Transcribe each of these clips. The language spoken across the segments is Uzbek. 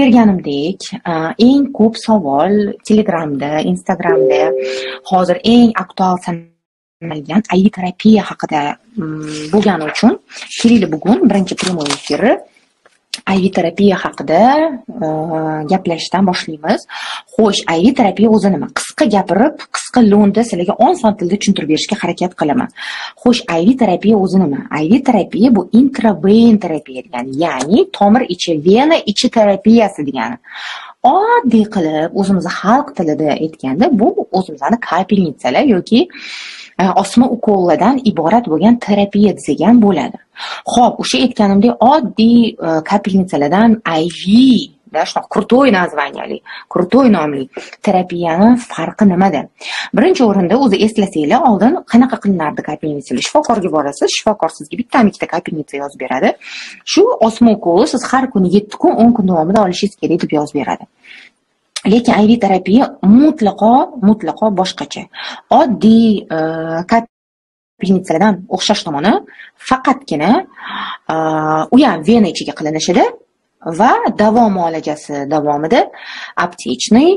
berganimdek, eng ko'p savol Telegramda, Instagramda hozir eng aktual sanalgan IV terapiya haqida bo'lgani uchun kelaylik bugun birinchi prямой efiri IV terapiya haqida gaplashishdan boshlaymiz. Xo'sh, IV terapiya o'zi nima? Qisqa gapirib, qisqa lo'nda sizlarga oson tilda tushuntirib berishga harakat qilaman. Xo'sh, IV terapiya o'zi nima? IV terapiya bu intraven terapiya degani, ya'ni tomir ichi, vena ichi terapiyasi degani. Oddiy qilib o'zimizni xalq tilida aytganda, bu o'zimizning kapelnitsalar yoki osma ukollardan iborat bo'lgan terapiya degan bo'ladi. Xo'p, o'sha aytganimdek oddiy kapelnitsalardan IV da shunaqa krutoy nazvaniyali, krutoy nomli terapiyani farqi nimada? Birinchi o'rinda o'zi eslasanglar, oldin qanaqa qilinardi kapelnitsalar? Shifokorga borasiz, shifokor sizga bitta kapelnitsa yozib beradi. Shu osma ukoli siz har kuni 7 kun, 10 kun davomida olishingiz kerak deb yozib beradi. Lekin IV terapiya mutlaqo boshqacha. Oddiy kapelnitsalardan o'xshash tomoni faqatgina u ham vena ichiga qilinishida va davo muolajasi davomida aptechniy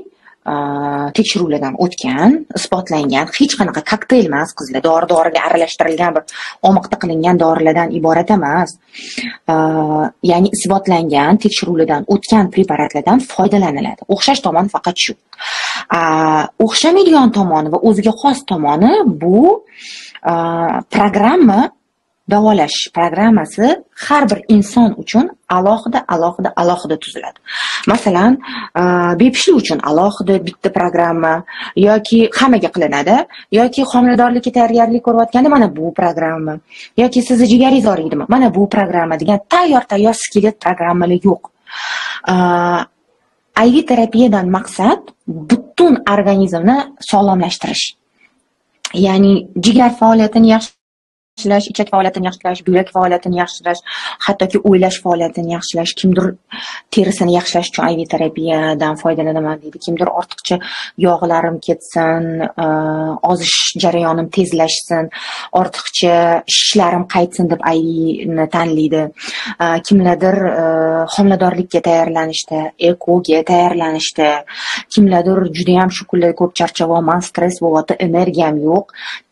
tekshiruvlardan o'tgan, isbotlangan, hech qanaqa kokteyl emas, qizlar, dori-doriga aralashtirilgan bir omoqda qilingan dorilardan iborat emas. Ya'ni isbotlangan, tekshiruvlardan o'tgan preparatlardan foydalaniladi. O'xshash tomoni faqat shu. O'xshamaydigan tomoni va o'ziga xos tomoni bu programma, davolash programmasi har bir inson uchun alohida tuziladi. Masalan, bepishlik uchun alohida bitta programma yoki hammaga qilinadi, yoki homiladorlikka tayyorgarlik ko'rayotganda mana bu programma, yoki sizni jigaringiz og'riydimi, mana bu programma degan tayyor skelet programmalar yo'q. IV terapiyadan maqsad butun organizmni sog'lomlashtirish. Ya'ni jigar faoliyatini yaxshilash, ichak faoliyatini yaxshilash, buyrak faoliyatini yaxshilash, hattoki o'ylash faoliyatini yaxshilash, kimdir terisini yaxshilash uchun IV terapiyadan foydalanaman deydi, kimdir ortiqcha yog'larim ketsin, ozish jarayonim tezlashsin, ortiqcha shishlarim qaytsin deb IVni tanlaydi. Kimlardir homiladorlikka tayyorlanishda, ekoga tayyorlanishda, kimlardir juda ham shu kunlarda ko'p charchavyapman, stress bo'lyapti, energiyam yo'q,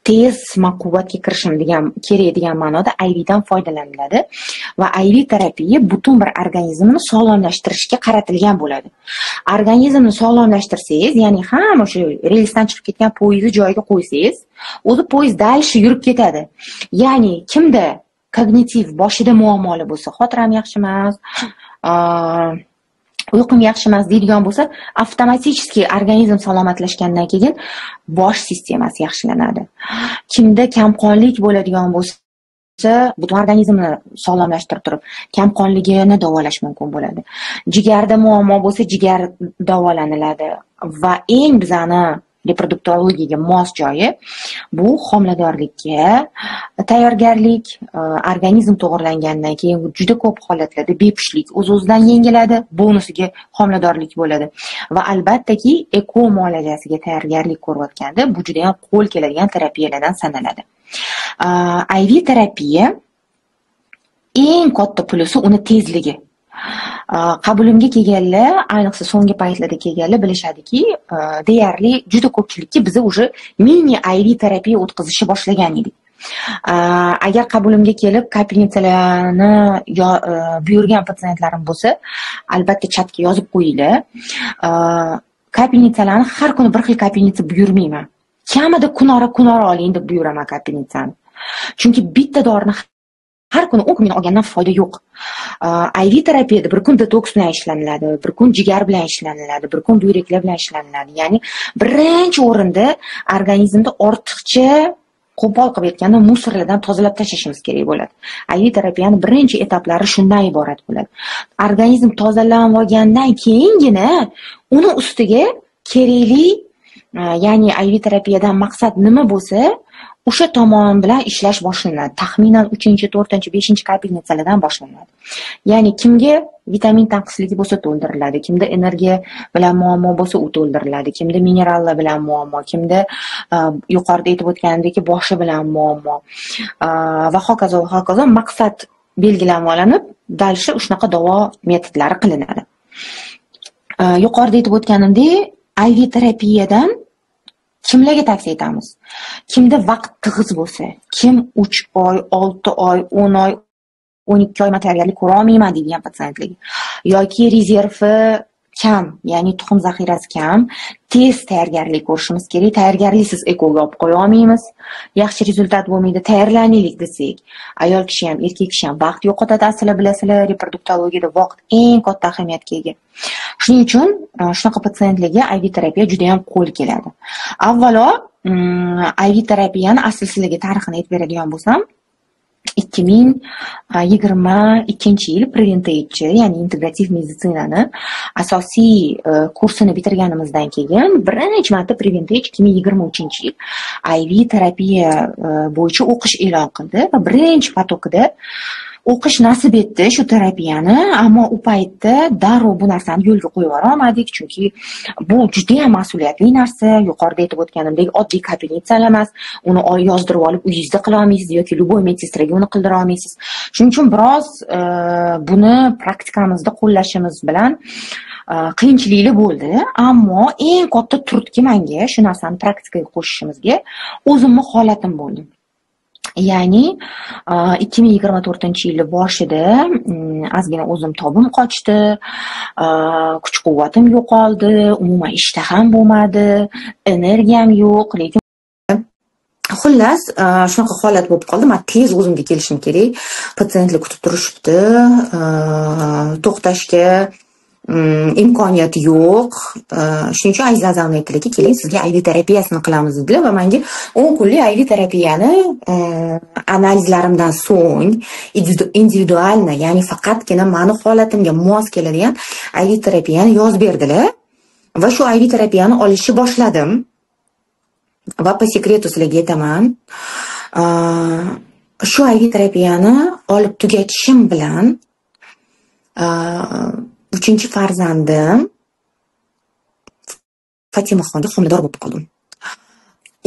tez quvvatga kirishim kerak degan ma'noda IVdan foydalaniladi va IV terapiya butun bir organizmni sog'lomlashtirishga qaratilgan bo'ladi. Organizmni sog'lomlashtirsangiz, ya'ni hamma o'sha relsdan chiqib ketgan poyezdni joyiga qo'ysangiz, o'zi poyezd dalshi yurib ketadi. Ya'ni kimda kognitiv boshida muammolar bo'lsa, xotiram yaxshi emas, uyqum yaxshi emas deydigan bo'lsa, avtomatik organizm salomatlashgandan keyin bosh sistemasi yaxshilanadi. Kimda kamqonlik bo'ladigan bo'lsa, butun organizmni sog'lomlashtirib turib, kamqonligini davolash mumkin bo'ladi. Jigarda muammo bo'lsa, jigar davolaniladi va eng bizani reproduktologiyaga mos joyi bu homiladorlikka tayyorgarlik, organizm to'g'irlangandan keyin juda ko'p holatlarda bepishlik o'z-o'zidan yengiladi, bonusiga homiladorlik bo'ladi va albattaki eko muolajasiga tayyorgarlik ko'rayotganda bu juda ham qo'l keladigan terapiyalardan sanaladi. IV terapiya eng katta plusi uni tezligi. Qabulimga kelganlar, ayniqsa so'nggi paytlarda kelganlar bilishadiki, deyarli juda ko'pchilikka biz уже mini IV terapiya o'tkazishni boshlagan edik. Agar qabulimga kelib kapelnitsalarni buyurgan patsientlarim bo'lsa, albatta chatga yozib qo'yinglar. Kapelnitsalarni har kuni bir xil kapelnitsa buyurmayman. Kamida kunora oling deb buyuraman kapelnitsani. Chunki bitta dorini har kuni 10 kun olgandan foyda yo'q. IV terapiyada bir kun detoks bilan ishlaniladi, bir kun jigar bilan ishlaniladi, bir kun buyraklar bilan ishlaniladi. Ya'ni birinchi o'rinda organizmda ortiqcha qo'pol qilib aytganda musorlardan tozalab tashlashimiz kerak bo'ladi. IV terapiyani birinchi etaplari shundan iborat bo'ladi. Organizm tozalanib olgandan keyingina uni ustiga kerakli, ya'ni IV terapiyadan maqsad nima bo'lsa, o'sha tomon bilan ishlash boshlanadi. Taxminan 3-chi, 4-chi, 5-chi kapelnitsalardan boshlanadi. Ya'ni kimga vitamin tanqisligi bo'lsa to'ldiriladi, kimda energiya bilan muammo bo'lsa u to'ldiriladi, kimda minerallar bilan muammo, kimda yuqorida aytib o'tganimdek boshi bilan muammo va hokazo maqsad belgilanib olinib, dalshi shunaqa davo metodlari qilinadi. yuqorida aytib o'tganimdek, IV terapiyadan kimlarga tavsiya etamiz? Kimda vaqt tig'iz bo'lsa, kim 3 oy, 6 oy, 10 oy, 12 oy tayyorgarlik ko'ra olmayman degan patsientlarga yoki rezervi kam, ya'ni tuxum zaxirasi kam, tez tayyorgarlik ko'rishimiz kerak. Tayyorgarliksiz ekoga olib qo'ya olmaymiz. Yaxshi rezultat bo'lmaydi. Tayyorlanaylik desak, ayol kishi ham, erkak kishi ham vaqt yo'qotadi. Asli bilasizlar, reproduktologiyada vaqt eng katta ahamiyatga ega. Shuning uchun shunaqa patsientlarga IV terapiya juda ham qo'l keladi. Avvalo, IV terapiyani asl sizlarga tarixini aytib beradigan bo'lsam, 2022-yil Preventage, ya'ni integrativ meditsinani asosiy kursini bitirganimizdan keyin birinchi marta Preventage 2023-yil IV terapiya bo'yicha o'qish e'lon qildi va birinchi potokida o'qish nasib etdi shu terapiyani, ammo u paytda darrov bu narsani yo'lga qo'yib olmadik, chunki bu juda ham mas'uliyatli narsa. Yuqorida aytib o'tganimdek, oddiy kabinetsalar emas, uni yozdirib olib uyingizda qila olmaysiz yoki любой medsestraga uni qildira olmaysiz. Shuning uchun biroz buni praktikamizda qo'llashimiz bilan qiyinchiliklar bo'ldi, ammo eng katta turtki menga shu narsani praktikaga qo'shishimizga o'zimning holatim bo'ldi. Ya'ni 2024-yil boshida ozgina o'zim tobim qochdi, kuch-quvvatim yo'qoldi, umuman ishtaham bo'lmadi, energiyam yo'q, lekin xullas shunaqa holat bo'lib qoldi. Men tez o'zimga kelishim kerak. Patsientlar kutib turishibdi, to'xtashga imkoniyati yo'q. Shuning uchun aziz azamlar aytdilarki, keling sizga IV terapiyasini qilamiz dedilar va menga 10 kunlik IV terapiyani analizlarimdan so'ng individualni, ya'ni faqatgina meni holatimga mos keladigan IV terapiyani yozib berdilar va shu IV terapiyani olishni boshladim. Va po sekretu sizlarga aytaman, shu IV terapiyani olib tugatishim bilan 3-farzandim Fatimaxonga homilador bo'lib qoldim.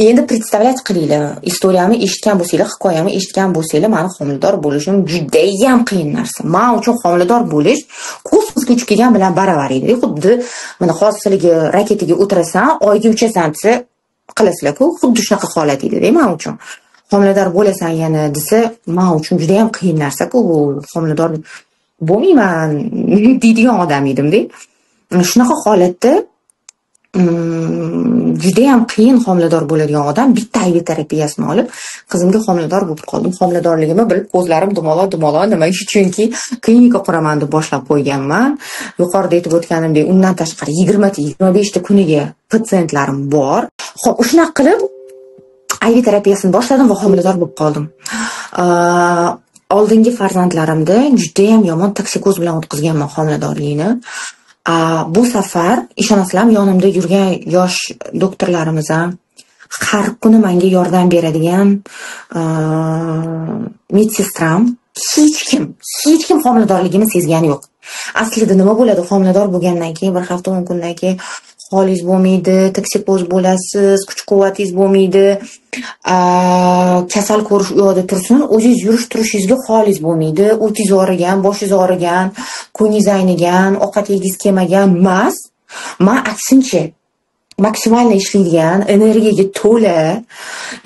Endi представлять qilinglar, istoriyamni eshitgan bo'lsanglar, hikoyamni eshitgan bo'lsanglar, meni homilador bo'lishim juda ham qiyin narsa. Men uchun homilador bo'lish kosmosga uchib kelgan bilan baravar edi. Xuddi mana hozir sizlarga raketaga o'tirasan, oyga uchasan desa qilasizlar-ku, xuddi shunaqa holat edi men uchun. Homilador bo'lasan yana desa, men uchun juda ham qiyin narsa-ku, bu homilador bo'lmayman deydigan odam edim-da. Shunaqa holatda juda ham qiyin homilador bo'ladigan odam bitta IV terapiyasini olib qizimga homilador bo'lib qoldim. Homiladorligimni bilib ko'zlarim dumaloq nima chunki klinika quraman deb boshlab qo'yganman. Yuqorida aytib o'tganimdek, undan tashqari 20-25 ta kuniga patsientlarim bor. Xo'p, shunaqa qilib IV terapiyasini boshladim va homilador bo'lib qoldim. Oldingi farzandlarimda juda ham yomon toksikoz bilan o'tkazganman homiladorlikni. Bu safar ishonasizlarmi, yonimda yurgan yosh doktorlarimiz ham har kuni menga yordam beradigan medsestram hech kim homiladorligimni sezgani yo'q. Aslida nima bo'ladi, homilador bo'lgandan keyin bir hafta 10 kundan keyin holingiz bo'lmaydi, toksikoz bo'lasiz, kuch-quvvatingiz bo'lmaydi, kasal ko'rish u yoqda tursin, o'zingiz yurish turishingizga holingiz bo'lmaydi, o'tingiz og'rigan, boshingiz og'rigan, ko'nglingiz aynigan, ovqat yegingiz kelmagan emas. Men aksincha maksimal ishlaydigan, energiyaga to'la,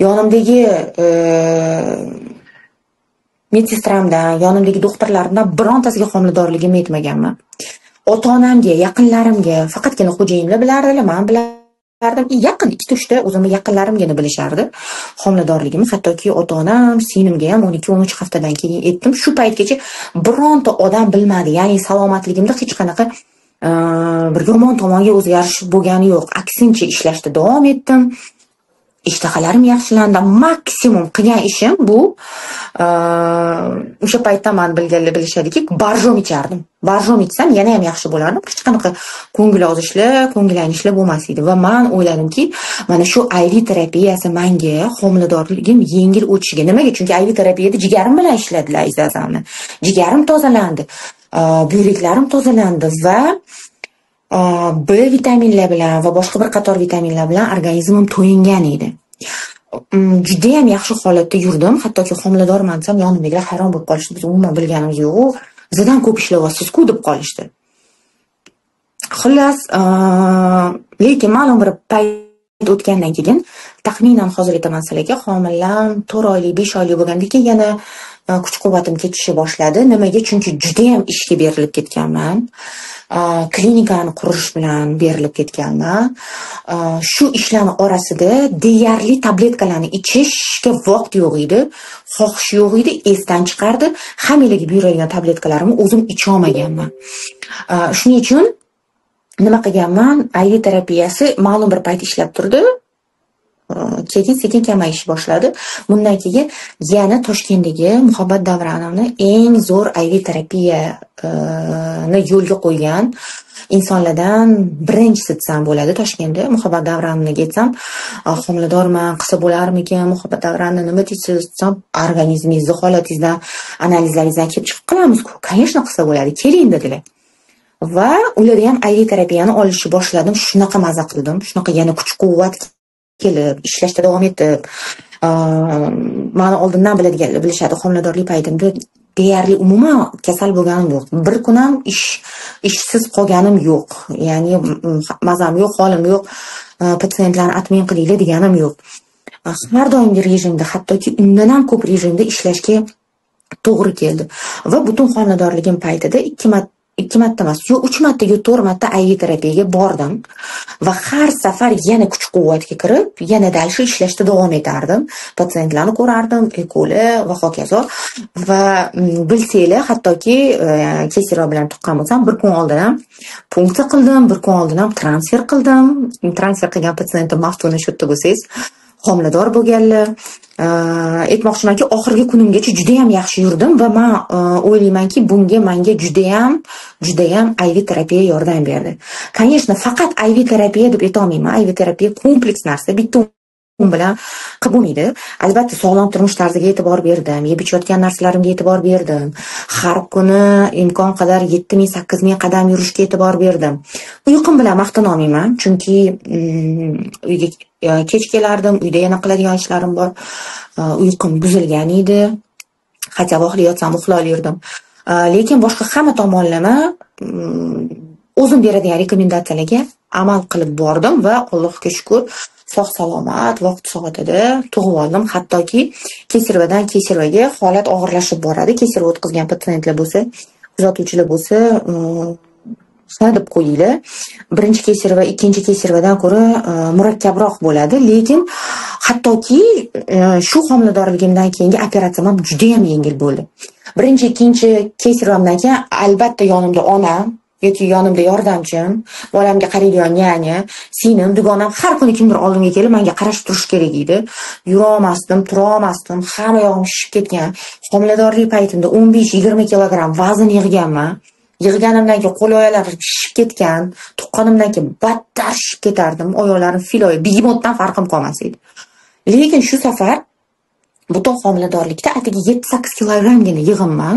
yonimdagi medsestramdan, yonimdagi doktorlardan birontasiga homiladorligimni aytmaganman. Ota-onamga, yaqinlarimga, faqatgina xo'jayinlar bilardilar, men bilardim. Yaqin 2-3 ta o'zimni yaqinlarimgina bilishardi homiladorligimni. Hattoki ota-onam, singlimga ham 12-13 haftadan keyin aytdim. Shu paytgacha bironta odam bilmadi. Ya'ni salomatligimda hech qanaqa bir yomon tomonga o'zgarish bo'lgani yo'q. Aksincha ishlashda davom etdim. Ishtahalarim yaxshilandi. Maksimum qilgan ishim bu o'sha paytda men bilganlar bilishadiki, barjom ichardim. Barjom ichsam yana ham yaxshi bo'lardim. Hech qanaqa ko'ngil ozishlar, ko'ngillanishlar bo'lmas edi va men o'yladimki, mana shu IV terapiyasi menga homiladorligim yengil o'tishiga. Nimaga? Chunki IV terapiyada jigarim bilan ishladilar azizamni. Jigarim tozalandi, buyraklarim tozalandi va B vitaminlar bilan va boshqa bir qator vitaminlar bilan organizmim to'yingan edi. Juda ham yaxshi holatda yurdim. Hattoki homiladorman desam, yonimdagilar hayron bo'lib qolishdi. Biz umuman bilganimiz yo'q. Bizdan ko'p ishlayapsiz-ku deb qolishdi. Xullas, lekin ma'lum bir payt o'tgandan keyin taxminan hozir aytaman sizlarga, homilam 4 oylik, 5 oylik bo'lgandan keyin yana kuch-quvvatim ketishni boshladi. Nimaga? Chunki juda ham ishga berilib ketganman. Klinikani qurish bilan berilib ketganman. Shu ishlarning orasida deyarli tabletkalarni ichishga vaqt yo'q edi, xohish yo'q edi, esdan chiqardi. Hammalarga buyurilgan tabletkalarimni o'zim icha olmaganman. Shuning uchun nima qilganman? IV terapiyasi ma'lum bir payt ishlab turdi. Keyin sekin kamayishni boshladi. Bundan keyin yana Toshkentdagi Muhabbat Davronovni eng zo'r IV terapiyani yo'lga qo'ygan insonlardan birinchisi desam bo'ladi Toshkentda. Muhabbat Davronovga aytsam, homiladorman, qilsa bo'larmikan? Muhabbat Davronovni nima deysiz desam, organizmingizni holatingizdan, analizlaringizdan kelib chiqib qilamiz-ku. Конечно, qilsa bo'ladi. Keling dedilar. Va ularda ham IV terapiyani olishni boshladim. Shunaqa maza qildim. Shunaqa yana kuch-quvvat kelib, ishlashda davom etib, ma'ni oldindan biladiganlar bilishadi, homiladorlik paytimda deyarli umuman kasal bo'lganim yo'q. Bir kun ham ishsiz qolganim yo'q. Ya'ni mazam yo'q, holim yo'q, patsientlarni atmen qilinglar deganim yo'q. Har doimgi rejimda, hattoki undan ham ko'p rejimda ishlashga to'g'ri keldi. Va butun homiladorligim paytida 2 marta emas, yo 3 marta, yo 4 marta IV terapiyaga bordim va har safar yana kuch-quvvatga kirib, yana dalshi ishlashda davom etardim. Patsientlarni ko'rardim, ekoli va hokazo. Va bilsanglar, hattoki Kesirov bilan tuqqan bo'lsam, bir kun oldin ham punksiya qildim, bir kun oldin ham transfer qildim. Transfer qilgan patsientim Maftuna shu yerda bo'lsangiz, homilador bo'lganlar. Aytmoqchimanki, oxirgi kunimgacha juda ham yaxshi yurdim va men o'ylaymanki, bunga menga juda ham IV terapiya yordam berdi. Конечно, faqat IV terapiya deb aytolmayman. IV terapiya kompleks narsa, bitta bilan qilib bo'lmaydi. Albatta, sog'lom turmush tarziga e'tibor berdim, yeb ichayotgan narsalarimga e'tibor berdim. Har kuni imkon qadar 7000-8000 qadam yurishga e'tibor berdim. Uyqum bilan maqtana olmayman, chunki uyga kech kelardim, uyda yana qiladigan ishlarim bor. Uyqum buzilgan edi. Hatto yotsam uxlayolirdim. Lekin boshqa hamma tomonlama o'zim beradigan rekomendatsiyalarga amal qilib bordim va Allohga shukr, sog' salomat vaqt soatida tug'ib oldim. Hattoki Kesirvadan Kesirvaga holat og'irlashib boradi. Kesirva o'tkazgan patsientlar bo'lsa, kuzatuvchilar bo'lsa, shuna deb qo'yinglar. Birinchi Kesirva, ikkinchi Kesirvadan ko'ra murakkabroq bo'ladi, lekin hattoki shu homiladorligimdan keyingi operatsiyam ham juda ham yengil bo'ldi. Birinchi, ikkinchi Kesirvamdan keyin albatta yonimda onam yoki yonimda yordamchim, bolamga qaraydigan nyanya, singlim, dugonam har kuni kimdir oldimga kelib menga qarashib turish kerak edi. Yura olmasdim, tura olmasdim, hamma yog'im shishib ketgan. Homiladorlik paytimda 15-20 kilogramm vazn yig'ganman. Yig'ganimdan keyin qo'l oyoqlarim shishib ketgan, tuqqanimdan keyin battar shishib ketardim. Oyoqlarim filoy, begemotdan farqim qolmas edi. Lekin shu safar butun homiladorlikda atigi 7-8 kilogrammgina yig'imman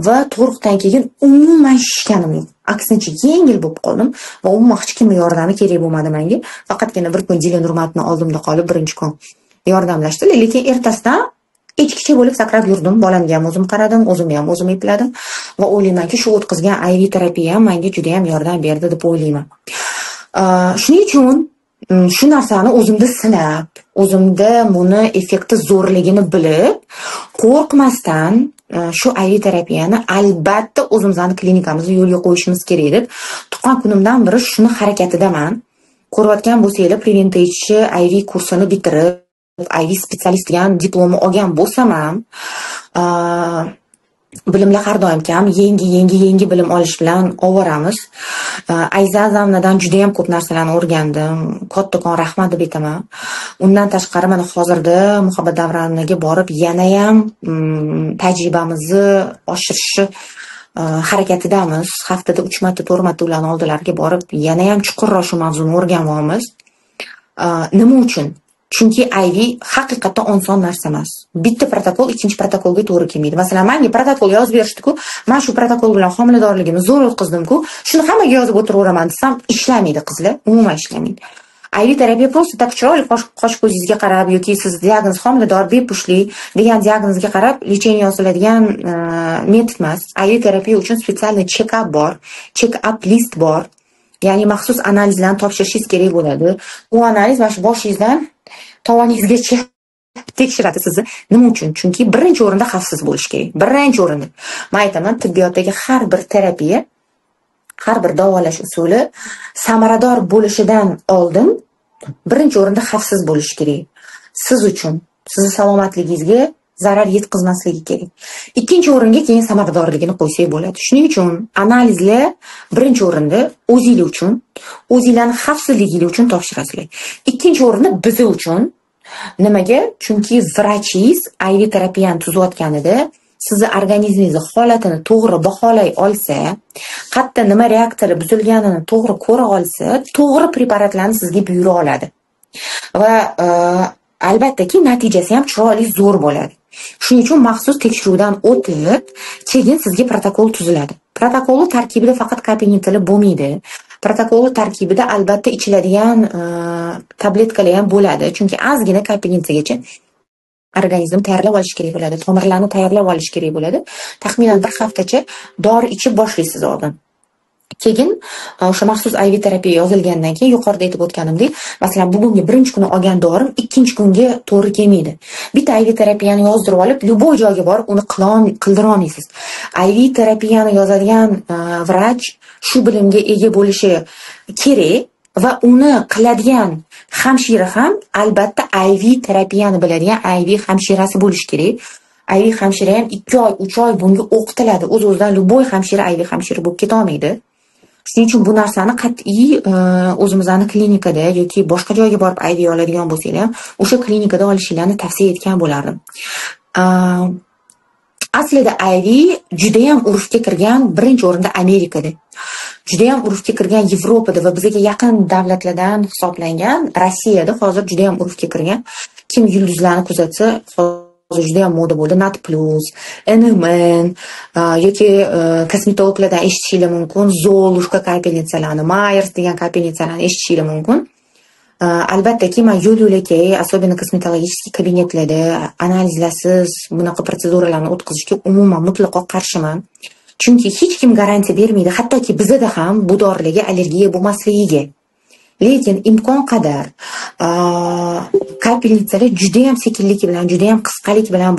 va tug'ruqdan keyin umuman shishganim yo'q. Aksincha yengil bo'lib qoldim va umuman hech kimning yordami kerak bo'lmadi menga. Faqatgina bir kun Dilan Nurmatni oldimda qolib birinchi kun yordamlashdi, lekin ertasidan echkicha bo'lib sakrab yurdim. Bolamga ham o'zim qaradim, o'zimni ham o'zim epladim va o'ylaymanki, shu o'tkazgan IV terapiya ham menga juda ham yordam berdi deb o'ylayman. Shuning uchun shu narsani o'zimda sinab, o'zimda buni effekti zo'rligini bilib, qo'rqmasdan shu IV terapiyani albatta o'zimizning klinikamizda yo'lga qo'yishimiz kerak deb tuqqan kunimdan beri shuni harakatidaman. Ko'rayotgan bo'lsanglar, Preventech IV kursini bitirib, IV specialist degan diplomni olgan bo'lsam ham, bilimlar har doim kam, yangi bilim olish bilan ovoramiz. Ayzazamdan juda ham ko'p narsalarni o'rgandim. Kattakon rahmat deb aytaman. Undan tashqari mana hozirda Muhabbat Davronovga borib yana ham tajribamizni oshirish harakatidamiz. Haftada 3 marta, 4 marta ularning oldilariga borib yana ham chuqurroq shu mavzuni o'rganyapmiz. Nima uchun? Chunki IV haqiqatdan oson narsa emas. Bitta protokol ikkinchi protokolga to'g'ri kelmaydi. Masalan, menga protokol yozib berishdi-ku, men shu protokol bilan homiladorligimni zo'r o'tkazdim-ku, shuni hammaga yozib o'tiraveraman desam, ishlamaydi qizlar, umuman ishlamaydi. IV terapiya просто tak chiroyli qosh ko'zingizga qarab yoki siz diagnoz homilador bepushtli degan diagnozga qarab lecheniya yoziladigan metod emas. IV terapiya uchun spetsialniy check-up bor, check-up list bor. Ya'ni maxsus analizlarni topshirishingiz kerak bo'ladi. U analiz mana shu boshingizdan tovoningizgacha tekshiradi sizni. Nima uchun? Chunki birinchi o'rinda xavfsiz bo'lish kerak. Birinchi o'rinda. Men aytaman, tibbiyotdagi har bir terapiya, har bir davolash usuli samarador bo'lishidan oldin birinchi o'rinda xavfsiz bo'lish kerak. Siz uchun, sizni salomatligingizga zarar yetkazmasligi kerak. Ikkinchi o'ringa keyin samaradorligini qo'ysak bo'ladi. Shuning uchun analizlar birinchi o'rinda o'zingiz uchun, o'zingizlarning xavfsizligingiz uchun topshirasizlar. Ikkinchi o'rinda biz uchun. Nimaga? Chunki vrachingiz IV terapiyani tuzayotganida sizni organizmingizni holatini to'g'ri baholay olsa, qayerda nima reaktori buzilganini to'g'ri ko'ra olsa, to'g'ri preparatlarni sizga buyura oladi. Va albattaki natijasi ham chiroyli zo'r bo'ladi. Shuning uchun maxsus tekshiruvdan o'tib, keyin sizga protokol tuziladi. Protokolning tarkibida faqat kapinitili bo'lmaydi. Protokol tarkibida albatta ichiladigan tabletkalar ham bo'ladi. Chunki ozgina kapinitgacha organizm tayyorlab olish kerak bo'ladi. Tomirlarni tayyorlab olish kerak bo'ladi. Taxminan bir haftacha dori ichib boshlaysiz oldin. Keyin o'sha maxsus IV terapiya yozilgandan keyin yuqorida aytib o'tganimdek, masalan, bugungi birinchi kuni olgan dorim ikkinchi kunga to'g'ri kelmaydi. Bitta IV terapiyani yozdirib olib, любой joyga borib uni qildira olmaysiz. IV terapiyani yozadigan vrach shu bilimga ega bo'lishi kerak va uni qiladigan hamshira ham albatta IV terapiyani biladigan IV hamshirasi bo'lishi kerak. IV hamshira ham 2 oy, 3 oy bunga o'qitiladi. O'z-o'zidan любой hamshira IV hamshira bo'lib keta olmaydi. Shuning uchun bu narsani qat'iy o'zimizning klinikada yoki boshqa joyga borib IV oladigan bo'lsanglar, o'sha klinikada olishingizni tavsiya etgan bo'lardim. Aslida IV juda ham urfga kirgan birinchi o'rinda Amerikada. Juda ham urfga kirgan Yevropada va bizga yaqin davlatlardan hisoblangan Rossiyada hozir juda ham urfga kirgan. Kim yulduzlarni kuzatsa, hozir juda ham moda bo'ldi. Nat Plus, NMN yoki kosmetologlardan eshitishingiz mumkin. Zolushka kapelnitsalarni, Myers degan kapelnitsalarni eshitishingiz mumkin. Albattaki men yo'l-yo'lakay, особенно kosmetologik kabinetlarda analizlarsiz bunaqa proseduralarni o'tkazishga umuman mutlaqo qarshiman. Chunki hech kim garantiya bermaydi, hattoki bizda ham bu dorilarga allergiya bo'lmasligiga. Lekin imkon qadar kapelnitsalar juda ham sekinlik bilan, juda ham qisqalik bilan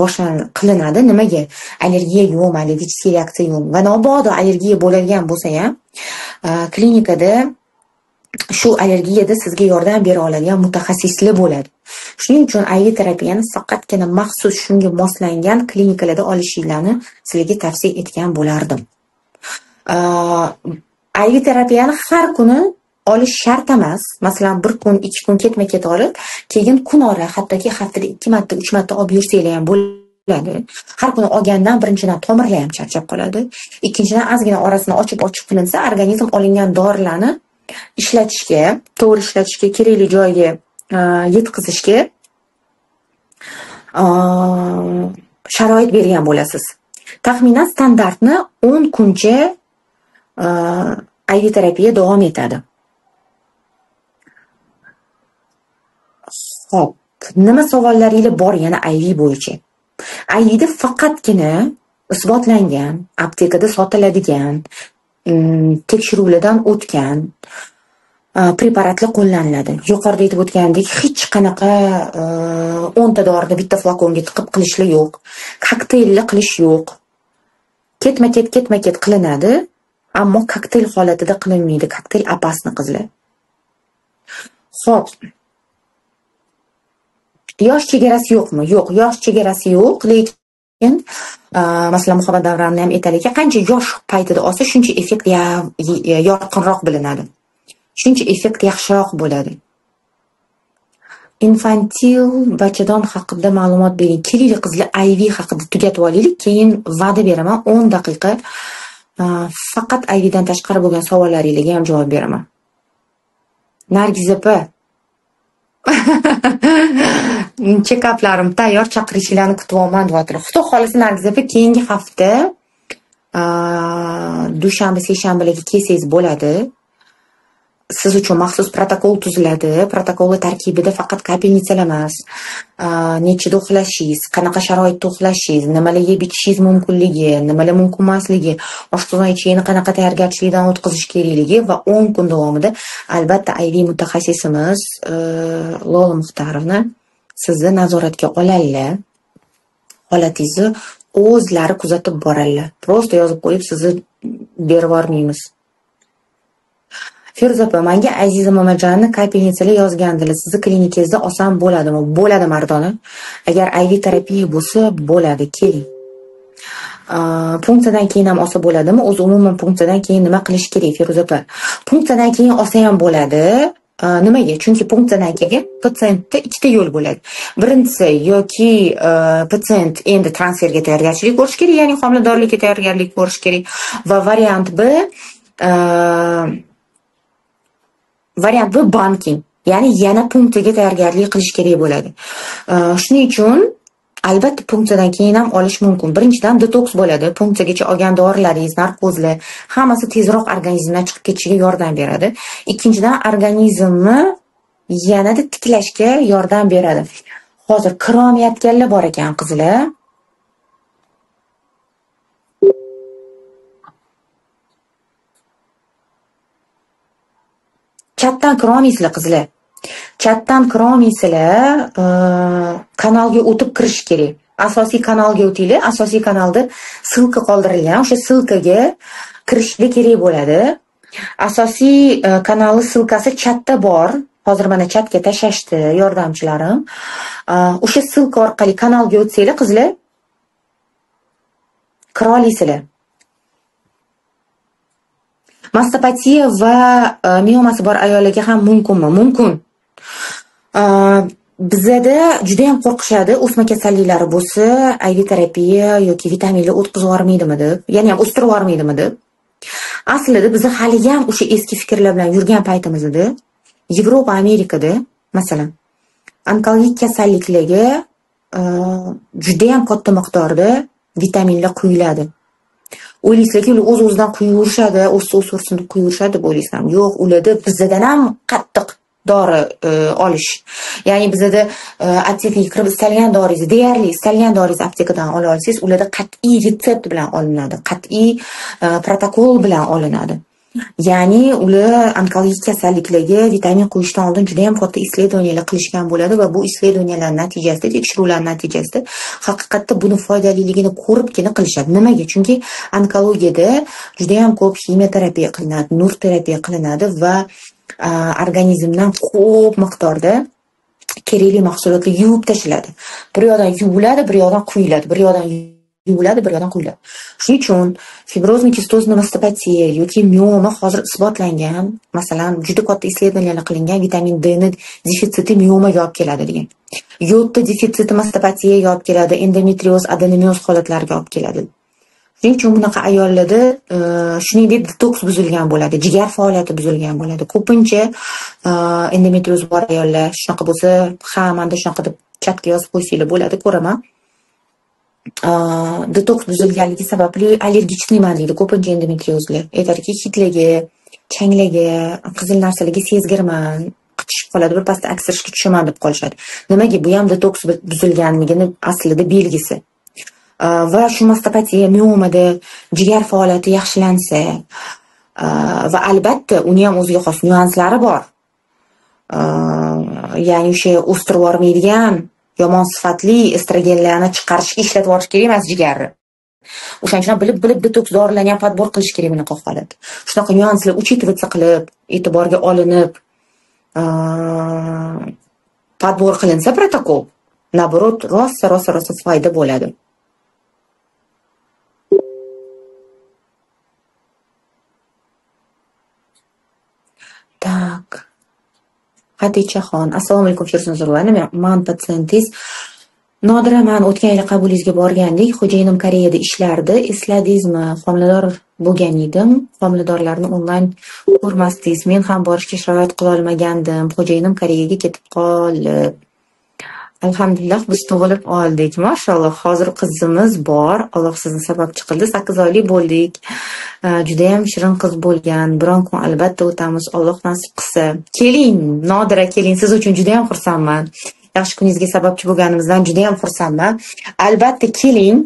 qilinadi. Nimaga? Allergiya yo'qmi, allergik reaksiya yo'qmi? Va mabodo allergiya bo'ladigan bo'lsa ham klinikada shu allergiyada sizga yordam bera oladigan mutaxassislar bo'ladi. Shuning uchun IV terapiyani faqatgina maxsus shunga moslangan klinikalarda olishinglarni sizlarga tavsiya etgan bo'lardim. IV terapiyani har kuni olish shart emas. Masalan, bir kun, 2 kun ketma-ket olib, keyin kun ora, hattoki haftada 2 marta, 3 marta olib yursanglar ham bo'ladi. Har kuni olgandan birinchidan tomirlar ham charchab qoladi. Ikkinchidan ozgina orasini ochib qilinsa, organizm olingan dorilarni ishlatishga, to'g'ri ishlatishga, kerakli joyga yetkazishga sharoit bergan bo'lasiz. Taxminan standartni 10 kuncha IV terapiya davom etadi. Xo'p, nima savollaringiz bor yana IV bo'yicha? IVda faqatgina isbotlangan, aptekada sotiladigan, tekshiruvlardan o'tgan preparatlar qo'llaniladi. Yuqorida aytib o'tgandek, hech qanaqa 10 ta dorini bitta flakonga tiqib qilishlar yo'q. Kokteyl qilish yo'q. Ketma-ket qilinadi, ammo kokteyl holatida qilinmaydi. Kokteyl opasni qizlar. Xo'p. Yosh chegarasi yo'qmi? Yo'q, yosh chegarasi yo'q, lekin masalan, muhabbat davronini ham aytaylik, qancha yosh paytida olsa, shuncha effekt yorqinroq bilinadi. Shuncha effekt yaxshiroq bo'ladi. Infantil bachadon haqida ma'lumot bering. Kelinglar qizlar, IV haqida tugatib olaylik, keyin va'da beraman 10 daqiqa faqat IV dan tashqari bo'lgan savollaringizga ham javob beraman. Nargiz opa. Check-uplarim tayyor, chaqirishlarni kutyapman deyaptilar. Xudo xolisa Nargiz opa, keyingi hafta dushanba, seshanbalarga kelsangiz bo'ladi. siz uchun maxsus protokol tuziladi. Protokolni tarkibida faqat kapelnitsalar emas, nechida uxlashingiz, qanaqa sharoitda uxlashingiz, nimalar yeb ichishingiz mumkinligi, nimalar mumkin emasligi, oshqozon ichigini qanaqa tayyorgarchilikdan o'tkazish kerakligi va 10 kun davomida albatta IV mutaxassisimiz Lola Muxtarovna sizni nazoratga oladilar. Holatingizni o'zlari kuzatib boradilar. Prosta yozib qo'yib sizni berib yubormaymiz. Feruza opa, menga Aziza Mamajonni kapelnitsalar yozgandilar. Sizni klinikangizda oson bo'ladimi? Bo'ladi Mardona. Agar IV terapiya bo'lsa, bo'ladi, keling. Punksiyadan keyin ham olsa bo'ladimi? O'zi umuman punksiyadan keyin nima qilish kerak, Feruza opa? Punksiyadan keyin olsa ham bo'ladi. Nimaga? Chunki punksiyadan keyin patsientda ikkita yo'l bo'ladi. Birinchisi, yoki patsient endi transferga tayyorgarchilik ko'rish kerak, ya'ni homiladorlikka tayyorgarlik ko'rish kerak va variant B banking, ya'ni yana punksiyaga tayyorgarlik qilish kerak bo'ladi. Shuning uchun albatta punksiyadan keyin ham olish mumkin. Birinchidan detoks bo'ladi. Punksiyagacha olgan dorilaringiz, narkozlar hammasi tezroq organizmdan chiqib ketishiga yordam beradi. Ikkinchidan organizmni yanada tiklashga yordam beradi. Hozir kirolmayotganlar bor ekan, qizlar. Chatdan kirolmaysizlar, qizlar. Chatdan kirolmaysizlar, kanalga o'tib kirish kerak. Asosiy kanalga o'tinglar. Asosiy kanalda silka qoldirilgan. O'sha silkaga kirishga kerak bo'ladi. Asosiy kanalning silkasi chatda bor. Hozir mana chatga tashashdi yordamchilarim. O'sha silka orqali kanalga o'tsanglar, qizlar, kira olasizlar. Mastopatiya va miomasi bor ayollarga ham mumkinmi? Mumkin. Bizda juda ham qo'rqishadi, o'sma kasalliklari bo'lsa, IV terapiya yoki vitaminlar o'tkazib yubormaydimi deb, ya'ni ham o'stirib yubormaydimi deb. Aslida biz hali ham o'sha eski fikrlar bilan yurgan paytimizda Yevropa, Amerikada, masalan, onkologik kasalliklarga juda ham katta miqdorda vitaminlar quyiladi. O'ylaysizki, ular o'z-o'zidan quyib o'ssin deb quyib deb o'ylaysizmi? Yo'q, ularda bizdan ham qattiq dori olish. Ya'ni bizda aptekaga kirib istalgan doringizni, deyarli istalgan doringizni aptekadan ola olsangiz, ularda qat'iy retsept bilan olinadi, qat'iy protokol bilan olinadi. Ya'ni ular onkologik kasalliklarga vitamin quyishdan oldin juda ham katta исследование qilishgan bo'ladi va bu исследованиялар natijasida, tekshiruvlar natijasida haqiqatda buni foydaliligini ko'ribgina qilishadi. Nimaga? Chunki onkologiyada juda ham ko'p kimyoterapiya qilinadi, nur terapiya qilinadi va organizmdan ko'p miqdorda kerakli mahsulotlar yuvib tashlanadi. Bir yoqdan yuviladi, bir yoqdan quyiladi, bir yoqdan yuviladi, bir yoqdan quyiladi. Shuning uchun fibrozniy kistozniy mastopatiya yoki mioma hozir isbotlangan, masalan, juda katta исследованиялар qilingan vitamin D ni defitsiti miomaga olib keladi degan. Yodda defitsiti mastopatiyaga olib keladi, endometrioz, adenomioz holatlariga olib keladi. Shuning uchun bunaqa ayollarda shuningdek detoks buzilgan bo'ladi, jigar faoliyati buzilgan bo'ladi. Ko'pincha endometrioz bor ayollar shunaqa bo'lsa, ha, menda shunaqa deb chatga yozib qo'ysanglar bo'ladi, ko'raman. Detoks buzilganligi sababli allergichliman deydi ko'pincha endometriozlar. Aytadiki, hidlarga, changlarga, qizil narsalarga sezgirman, qichishib qoladi, bir pasda aksirishga tushaman deb qolishadi. Nimaga? Bu ham detoks buzilganligini aslida belgisi. Va shu mastopatiya, miomada jigar faoliyati yaxshilansa va albatta uni ham o'ziga xos nyuanslari bor. Ya'ni o'sha o'stirib yubormaydigan yomon sifatli estrogenlarni chiqarishga ishlatib yuborish kerak emas jigarni. O'shaning uchun bilib detoks dorilarni ham podbor qilish kerak bunaqa holatda. Shunaqa nyuanslar учитываться qilib, e'tiborga olinib, podbor qilinsa protokol, naborot, rosa foyda bo'ladi. Tak. Hadichaxon, assalomu alaykum Feruza Nazarova. Men patsientingiz Nodiraman, o'tgan yil qabulingizga borgandik. Xo'jayinim Koreyada ishlardi. Esladingizmi? Homilador bo'lgan edim. Homiladorlarni onlayn ko'rmasdingiz. Men ham borishga sharoit qila olmagandim. Xo'jayinim Koreyaga ketib qolib. Alhamdulillah biz tug'ilib oldik. Mashalloh, hozir qizimiz bor. Alloh sizni sababchi qildi. 8 oylik bo'ldik. Juda ham shirin qiz bo'lgan. Biron kun albatta o'tamiz. Alloh nasib qilsa. Keling, Nodira keling. Siz uchun juda ham xursandman. Yaxshi kuningizga sababchi bo'lganimizdan juda ham xursandman. Albatta keling.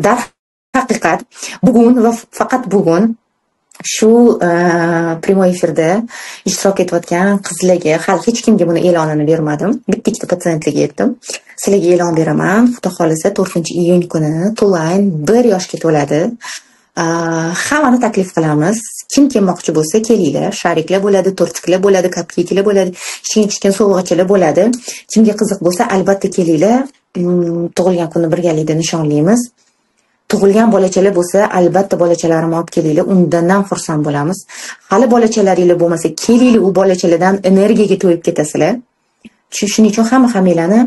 Dar haqiqat bugun va faqat bugun shu prямой efirda ishtirok etayotgan qizlarga hali hech kimga buni e'lonini bermadim. Bitta ikkita patsientlarga aytdim. Sizlarga e'lon beraman. Xudo xolisa 4-iyun kuni Tulayn 1 yoshga to'ladi. Hammani taklif qilamiz. Kim kelmoqchi bo'lsa kelinglar. Shariklar bo'ladi, tortiklar bo'ladi, kapkeklar bo'ladi, kichkina sovg'achalar bo'ladi. Kimga qiziq bo'lsa albatta kelinglar. Tug'ilgan kunni birgalikda nishonlaymiz. Tug'ilgan bolachalar bo'lsa, albatta bolachalarimni olib kelinglar, undan ham xursand bo'lamiz. Hali bolachalaringiz bo'lmasa, kelinglar, u bolachalardan energiyaga to'yib ketasizlar. Shuning uchun hammanglarni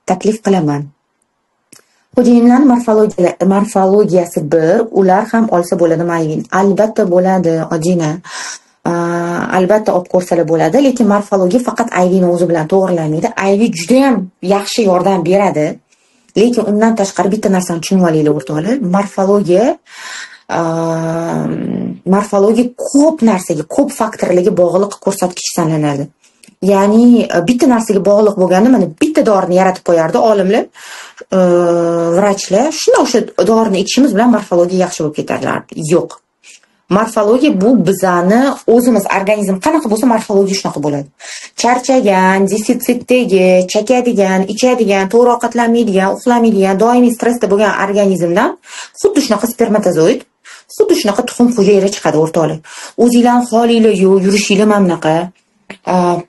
taklif qilaman. Xo'jayinlarning morfologiyasi bir, ular ham olsa bo'ladimi Ayvin? Albatta bo'ladi, Odina. Albatta olib ko'rsalar bo'ladi, lekin morfologiya faqat Ayvin o'zi bilan to'g'rilanmaydi. Ayvi juda ham yaxshi yordam beradi. Lekin undan tashqari bitta narsani tushunib olinglar o'rtoqlar. Morfologiya ko'p narsaga, ko'p faktorlarga bog'liq ko'rsatkich sanaladi. Ya'ni bitta narsaga bog'liq bo'lganda mana bitta dorini yaratib qo'yardi olimlar, vrachlar. Shunda o'sha dorini ichishimiz bilan morfologiya yaxshi bo'lib ketarlardi. Yo'q. Morfologiya bu bizani o'zimiz organizm qanaqa bo'lsa morfologiya shunaqa bo'ladi. Charchagan, defitsitdagi, chakadigan, ichadigan, to'g'ri ovqatlanmaydigan, uxlamaydigan, doimiy stressda bo'lgan organizmdan xuddi shunaqa spermatozoid, xuddi shunaqa tuxum hujayra chiqadi o'rtoqlar. O'zingizlar holinglar yo'q, yurishinglar mana bunaqa.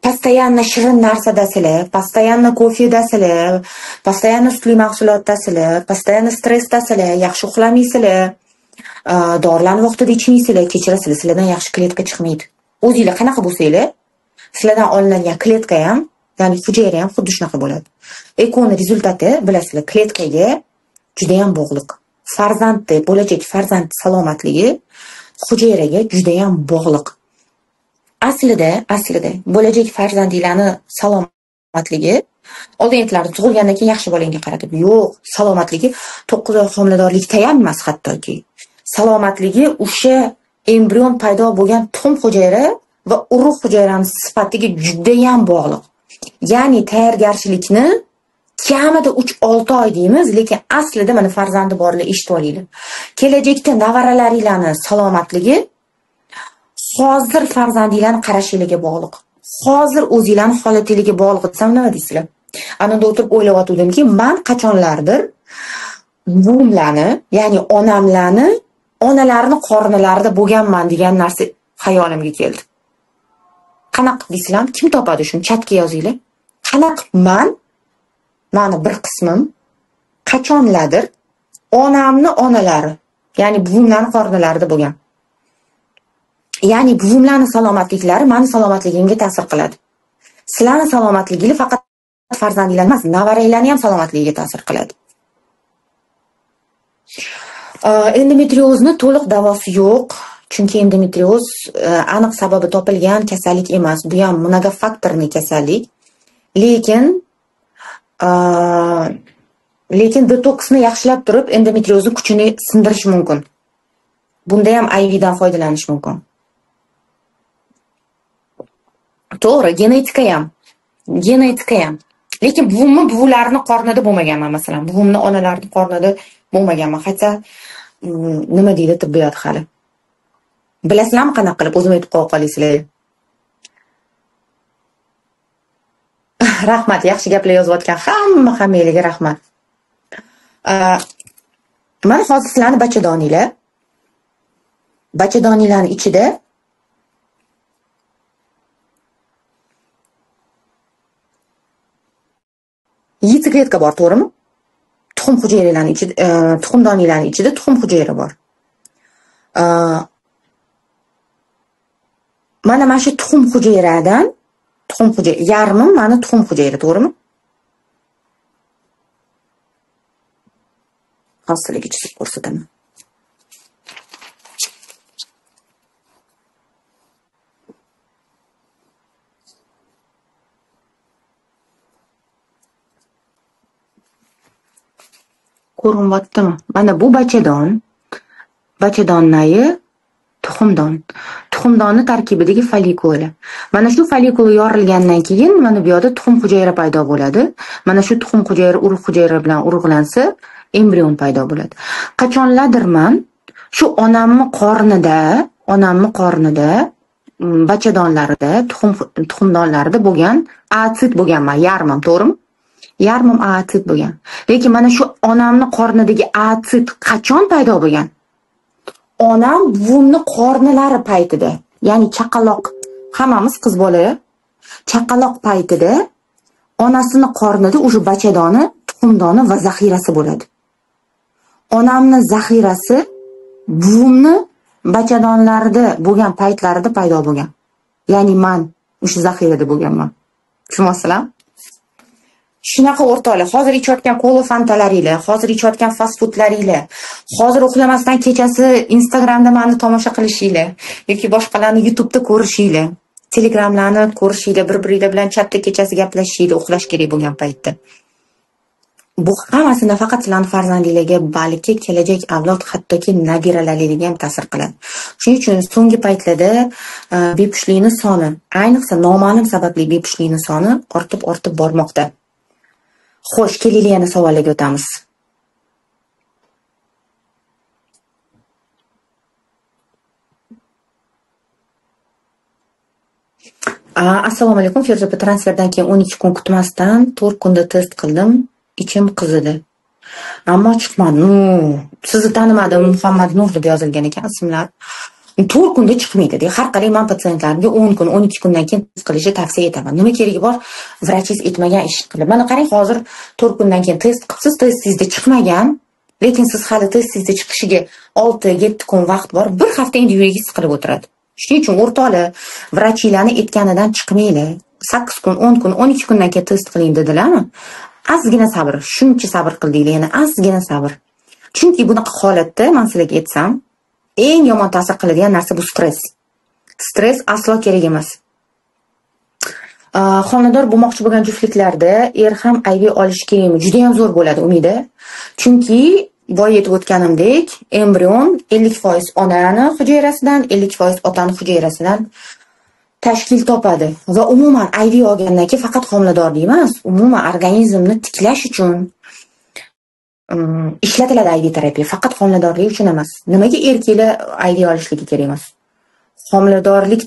Постоянно shirin narsadasizlar, постоянно kofedasizlar, постоянно sutli mahsulotdasizlar, постоянно stressdasizlar, yaxshi uxlamaysizlar. Dorilarni vaqtida ichmaysizlar, kechirasizlar, sizlardan yaxshi kletka chiqmaydi. O'zingizlar qanaqa bo'lsanglar, sizlardan olinadigan kletka ham, ya'ni hujayra ham xuddi shunaqa bo'ladi. Ekoni rezultati bilasizlar, kletkaga juda ham bog'liq. Farzandni, bo'lajak farzand salomatligi hujayraga juda ham bog'liq. Aslida bo'lajak farzandinglarni salomatligi oldin aytilardi, tug'ilgandan keyin yaxshi bolangga qaratib. Yo'q, salomatligi 9 oy homiladorlikda ham emas hattoki. Salomatligi o'sha embrion paydo bo'lgan tuxum hujayra va urug' hujayrani sifatiga juda ham bog'liq. Ya'ni tayyorgarchilikni kamida 3-6 oy deymiz, lekin aslida mana farzandi borlar eshitib olinglar. Kelajakda nevaralaringlarni salomatligi hozir farzandinglarni qarashinglarga bog'liq. Hozir o'zingizlarning holatingizga bog'liq desam nima deysizlar? Anada o'tirib o'ylayotgandimki, men qachonlardir buvimlarni, ya'ni onamlarni, onalarining qornilarida bo'lganman degan narsa xayolimga keldi. Qanaqa deysizlar? Kim topadi shuni? Chatga yozinglar. Qanaqa mani bir qismim qachonlardir onamni onalari, ya'ni buvimlarning qornilarida bo'lgan. Ya'ni buvimlarning salomatliklari meni salomatligimga ta'sir qiladi. Sizlarning salomatligingiz faqat farzandinglar emas, nevaranglarning ham salomatligiga ta'sir qiladi. Endometriozni to'liq davosi yo'q, chunki endometrioz aniq sababi topilgan kasallik emas. Bu ham monofaktorli kasallik. Lekin detoksni yaxshilab turib endometriozni kuchini sindirish mumkin. Bunda ham IVdan foydalanish mumkin. To'g'ri, genetika ham. Lekin buvilarni qornida bo'lmaganman, masalan. Buvimni onalarining qornida bo'lmaganman. Hatto nima deydi tibbiyot hali. Bilasizlarmi qanaqa qilib o'zim aytib qo'yasizlar? Rahmat, yaxshi gaplar yozayotgan hammangizga rahmat. Mana hozir sizlarning bachadoninglarning ichida yetsikletka bor, to'g'rimi? Tuxum hujayralarning ichida, tuxum donalarining ichida tuxum hujayra bor. Mana shu tuxum hujayradan, yarmi mana tuxum hujayra, to'g'rimi? Hozirga chizib ko'rsataman. Ko'rinyaptimi? Mana bu bachadon. Bachadon nayi tuxumdon. Tuxumdonni tarkibidagi folikula. Mana shu folikula yorilgandan keyin mana bu yerda tuxum hujayra paydo bo'ladi. Mana shu tuxum hujayra urug' hujayra bilan urug'lansa, embrion paydo bo'ladi. Qachonlardirman shu onamni qornida bachadonlarida, tuxumdonlarida bo'lgan aatsit bo'lganman, yarmim, to'g'rimi? Yarmim aatsit bo'lgan. Lekin mana shu onamni qornidagi aatsit qachon paydo bo'lgan? Onam buvimni qornilari paytida, ya'ni chaqaloq, hammamiz qiz bola, chaqaloq paytida onasini qornida o'sha bachadoni, tuxumdoni va zaxirasi bo'ladi. Onamni zaxirasi buvimni bachadonlarida bo'lgan paytlarida paydo bo'lgan. Ya'ni men o'sha zaxirada bo'lganman. Tushunasizlar? Shunaqa o'rtoqlar, hozir ichayotgan kola fantalaringlar, hozir ichayotgan fast foodlaringlar, hozir uxlamasdan kechasi Instagramda meni tomosha qilishinglar yoki boshqalarni YouTube'da ko'rishinglar, Telegramlarni ko'rishinglar, bir-biringlar bilan chatda kechasi gaplashishinglar uxlash kerak bo'lgan paytda. Bu hammasi nafaqat sizlarning farzandinglarga, balki kelajak avlod, hattoki nabiralaringizga ham ta'sir qiladi. Shuning uchun so'nggi paytlarda bepushtlikning soni, ayniqsa noma'lum sababli bepushtlikning soni ortib bormoqda. Xo'sh, keling yana savollarga o'tamiz. Assalomu alaykum, Feruza opa, transferdan keyin 12 kun kutmasdan 4 kunda test qildim. Ichim qizidi. Ammo chiqmadi. Sizni tanimadim, Muhammad Nur deb yozilgan ekan ismlar. 4 kunda chiqmaydi. Har qalay men patsientlarga 10 kun, 12 kundan keyin test qilishni tavsiya etaman. Nima keragi bor? Vrachingiz aytmagan ish qilib. Mana qarang, hozir 4 kundan keyin test qilibsiz, testingizda chiqmagan, lekin siz hali testingizda chiqishiga 6-7 kun vaqt bor. Bir hafta endi yuragingiz siqilib o'tiradi. Shuning uchun o'rtoqlar, vrachlarni aytganidan chiqmanglar. 8 kun, 10 kun, 12 kundan keyin test qiling dedilarmi? Ozgina sabr, shuncha sabr qildinglar, yana ozgina sabr. Chunki bunaqa holatda men sizlarga aytsam, eng yomon ta'sir qiladigan narsa bu stress. Stress aslo kerak emas. Xonador bo'lmoqchi bo'lgan juftliklarda ham IVF olish kerakmi? Juda ham zo'r bo'ladi Umida. Chunki boya aytib o'tganimdek, embrion 50% onani hujayrasidan, 50% otani hujayrasidan tashkil topadi va umuman IVF olgandan keyin faqat homiladorlik emas, umuman organizmni tiklash uchun ishlatiladi IVF terapiya, faqat homiladorlik uchun emas. Nimaga erkaklar IVF olishligi kerak emas? Homiladorlik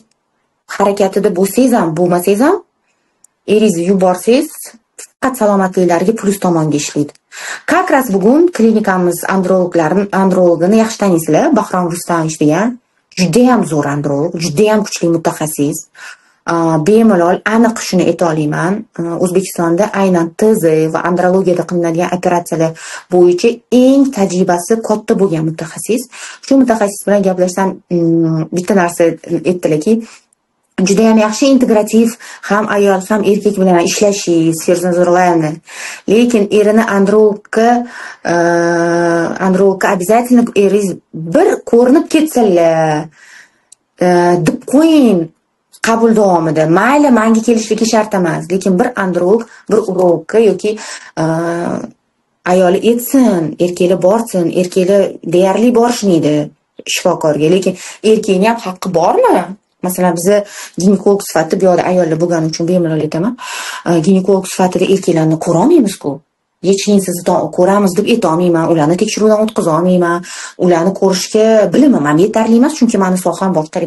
harakatida bo'lsangiz ham, bo'lmasangiz ham eringizni yuborsangiz, faqat salomatliklariga plus tomonga ishlaydi. Как раз bugun klinikamiz andrologini yaxshi taniysizlar, Bahrom Rustamovich degan juda ham zo'r androlog, juda ham kuchli mutaxassis. Bemalol aniq shuni ayta olaman, O'zbekistonda aynan TZ va andrologiyada qilinadigan operatsiyalar bo'yicha eng tajribasi katta bo'lgan mutaxassis. Shu mutaxassis bilan gaplashsam bitta narsa aytdilarki, juda ham yaxshi integrativ, ham ayol ham erkak bilan ishlashingiz, Feruza Nurlayevna. Lekin erini andrologga обязательно eringiz bir ko'rinib ketsinlar deb qo'ying. Qabul davomida mayli menga kelishligi shart emas, lekin bir androlog, bir urologga yoki ayoli aytsin, erkaklar borsin, erkaklar deyarli borishmaydi shifokorga, lekin erkakning ham haqqi bormi? Masalan, bizni ginekolog sifatida bu yerda ayollar bo'lgani uchun bemalol aytaman, ginekolog sifatida erkaklarni ko'ra olmaymiz-ku. Hech kim sizni ko'ramiz deb ayta olmayman, ularni tekshiruvdan o'tkaza olmayman, ularni ko'rishga bilimim ham yetarli emas, chunki meni soham boshqa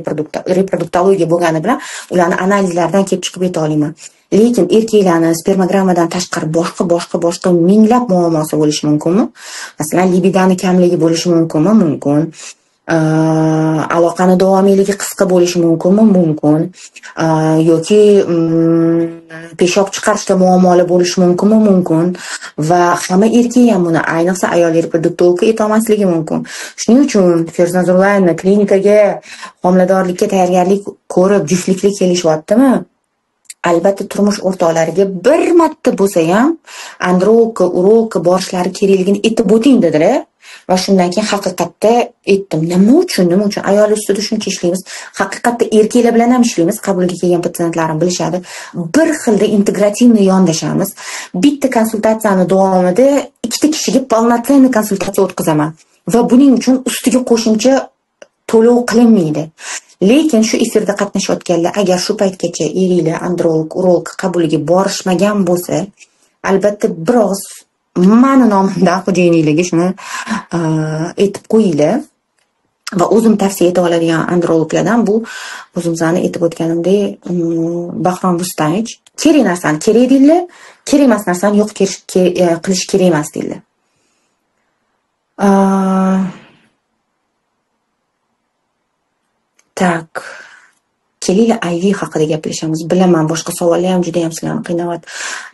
reproduktologiya bo'lgani bilan ularni analizlaridan kelib chiqib ayta olaman. Lekin erkaklarni spermogrammadan tashqari boshqa minglab muammosi bo'lishi mumkinmi? Masalan, libidani kamligi bo'lishi mumkinmi? Mumkin. Aloqani davomiyligi qisqa bo'lishi mumkinmi? Mumkin. Yoki peshob chiqarishda muammolar bo'lishi mumkinmi? Mumkin. Va hamma erkak ham buni, ayniqsa ayol reproduktologga ayta olmasligi mumkin. Shuning uchun Feruza Nurlayevna klinikaga homiladorlikka tayyorgarlik ko'rib juftliklar kelishyaptimi? Albatta turmush o'rtoqlariga bir marta bo'lsa ham andrologga, urologga borishlari kerakligini aytib o'ting dedilar. va shundan keyin haqiqatda aytdim, nima uchun ayol ustida shuncha ishlaymiz, haqiqatda erkaklar bilan ham ishlaymiz, qabulga kelgan patsientlarim bilishadi, bir xilda integrativni yondashamiz. Bitta konsultatsiyani davomida ikkita kishiga полноценный konsultatsiya o'tkazaman va buning uchun ustiga qo'shimcha to'lov qilinmaydi. Lekin shu efirda qatnashayotganlar agar shu paytgacha eriylar androlog, urolog qabuliga borishmagan bo'lsa, albatta biroz mani nomimdan xo'jayinlarga shuni aytib qo'yinglar. Va o'zim tavsiya eta oladigan androloglardan bu o'zimizani aytib o'tganimdek Bahrom Bustanovich kerak narsani kerak deydilar, kerak emas narsani yo'q qilish kerak emas deydilar. Tak. Kelinglar IV haqida gaplashamiz. Bilaman, boshqa savollar ham juda ham sizlarni qiynayapti.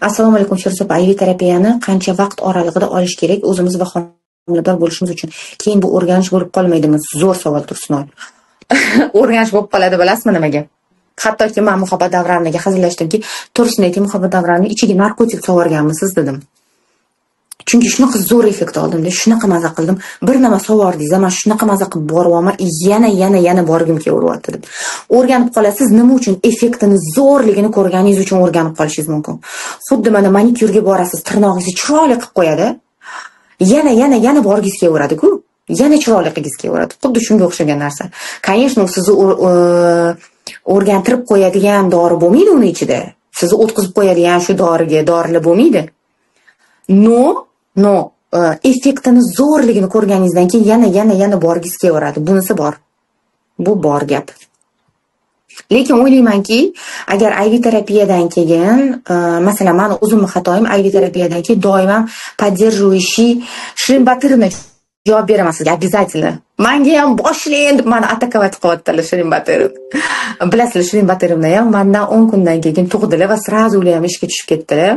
Assalomu alaykum Feruzopa, IV terapiyani qancha vaqt oralig'ida olish kerak o'zimiz va homilador bo'lishimiz uchun? Keyin bu o'rganish bo'lib qolmaydimi? Zo'r savol Tursunoy. O'rganish bo'lib qoladi, bilasizmi nimaga? Hattoki men Muhabbat Davronovga hazillashdimki, to'g'risini ayting, Muhabbat Davronovning ichiga narkotik sovorganmisiz dedim. Chunki shunaqa zo'r effekt oldim-da, shunaqa maza qildim. Bir nima sovordingiz, men shunaqa maza qilib boryapman, yana borgim kelaveryapti deb. O'rganib qolasiz, nima uchun effektini zo'rligini ko'rganingiz uchun o'rganib qolishingiz mumkin. Xuddi mana manikyurga borasiz, tirnog'ingizni chiroyli qilib qo'yadi. Yana borgingiz kelaveradi-ku. Yana chiroyli qilgingiz kelaveradi. Xuddi shunga o'xshagan narsa. Конечно, sizni o'rgantirib qo'yadigan dori bo'lmaydi uni ichida. Sizni o'tkazib qo'yadigan shu dorilar bo'lmaydi. No, effektini zo'rligini ko'rganingizdan keyin yana borgingiz kelaveradi. Bunisi bor. Bu bor gap. Lekin o'ylaymanki, agar IV terapiyadan keyin, masalan, men o'zimning xatoyim IV terapiyadan keyin doim поддерживающий Shirin Batirovna javob beraman sizga обязательно. Menga ham boshlang deb meni atakovat qilyaptilar Shirin Batirov. Bilasizlar, Shirin Batirovna ham mendan 10 kundan keyin tug'dilar va srazu ular ham ishga tushib ketdilar.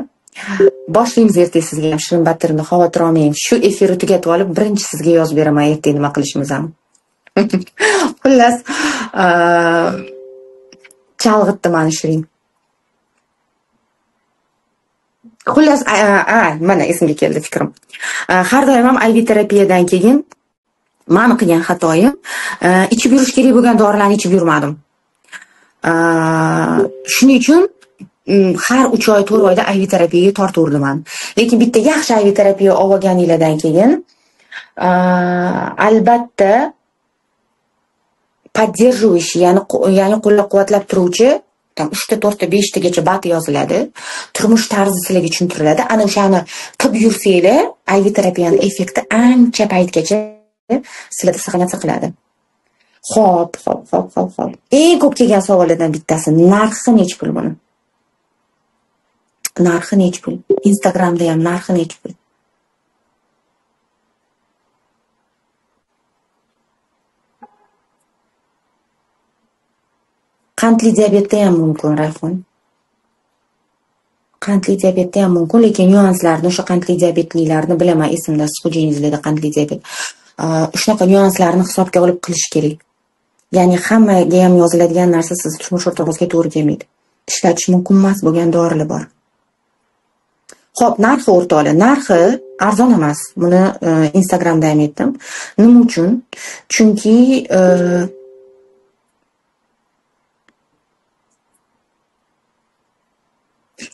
Boshlaymiz ertaga sizga ham Shirin Batirovna, xavotir olmang. Shu efirni tugatib olib, birinchi sizga yozib beraman ertaga nima qilishimiz ham. Xullas, chalg'itdi meni Shirin. Xullas, mana esimga keldi fikrim. Har doim ham IV terapiyadan keyin meni qilgan xatoyim, ichib yurish kerak bo'lgan dorilarni ichib yurmadim. Shuning uchun har 3 oy 4 oyda IV terapiyaga tortaverdim. Lekin bitta yaxshi IV terapiya olganinglardan keyin albatta поддерживающий, ya'ni qo'llab-quvvatlab turuvchi 3 ta 4 ta 5 tagacha bat yoziladi. Turmush tarzi sizlarga tushuntiriladi. Ana o'shani qilib yursanglar, IV terapiyani effekti ancha paytgacha sizlarda saqlanib. Xo'p. Eng ko'p kelgan savollardan bittasi, narxi necha pul buni? Narxi necha pul? Instagramda ham narxi necha pul? Qandli diabetda ham mumkin, Rayhon. Qandli diabetda ham mumkin, lekin nyuanslarni, o'sha qandli diabetlilarni bilaman, esimda, siz xo'jayingizlarda qandli diabet. Shunaqa nyuanslarni hisobga olib qilish kerak. Ya'ni hammaga ham yoziladigan narsa siz turmush o'rtog'ingizga to'g'ri kelmaydi. Ishlatish mumkin emas bo'lgan dorilar bor. Xo'p, narxi o'rtoqlar, narxi arzon emas. Buni Instagramda ham aytdim. Nima uchun?